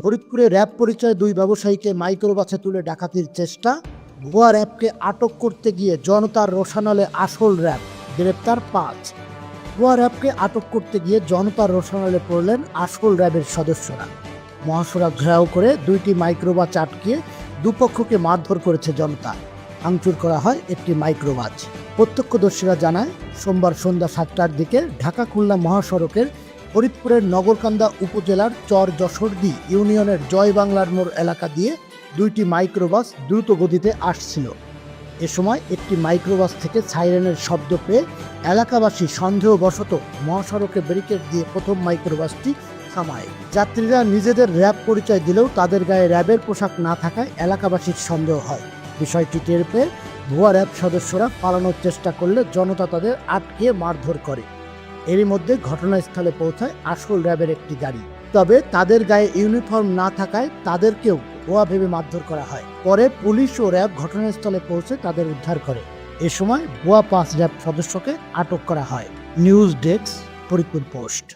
ফরিদপুরে র্যাব পরিচয়ে দুই ব্যবসায়ীকে মাইক্রোবাসে তুলে ডাকাতির চেষ্টা। ভুয়া র্যাবকে আটক করতে গিয়ে জনতার রোষানলে আসল র্যাব, গ্রেপ্তার 5। ভুয়া র্যাবকে আটক করতে গিয়ে জনতার রোষানলে পড়লেন আসল র্যাবের সদস্যরা। মহাসড়ক ঘেরাও করে দুইটি মাইক্রোবাস আটকিয়ে দুপক্ষকে মারধর করেছে জনতা। ভাঙচুর করা হয় একটি মাইক্রোবাস। প্রত্যক্ষদর্শীরা জানায়, সোমবার সন্ধ্যা 7টার দিকে ঢাকা খুলনা মহাসড়কের ফরিদপুরের নগরকান্দা উপজেলার চর যশোরদী ইউনিয়নের জয় বাংলার মোড় এলাকা দিয়ে দুইটি মাইক্রোবাস দ্রুত গতিতে আসছিল। এ সময় একটি মাইক্রোবাস থেকে সাইরেনের শব্দ পেয়ে এলাকাবাসী সন্দেহবশত মহাসড়কে ব্যারিকেড দিয়ে প্রথম মাইক্রোবাসটি থামায়। যাত্রীরা নিজেদের র্যাব পরিচয় দিলেও তাদের গায়ে র্যাবের পোশাক না থাকায় এলাকাবাসীর সন্দেহ হয়। বিষয়টি টের পেয়ে ভুয়া র্যাব সদস্যরা পালানোর চেষ্টা করলে জনতা তাদের আটকে মারধর করে। এরই মধ্যে ঘটনাস্থলে পৌঁছায় আসল র্যাবের একটি গাড়ি। তবে তাদের গায়ে ইউনিফর্ম না থাকায় তাদেরকেও ভুয়া ভেবে মারধর করা হয়। পরে পুলিশ ও র্যাব ঘটনাস্থলে পৌঁছে তাদের উদ্ধার করে। এ সময় ভুয়া 5 র্যাব সদস্যকে আটক করা হয়। News desk, Faridpur post.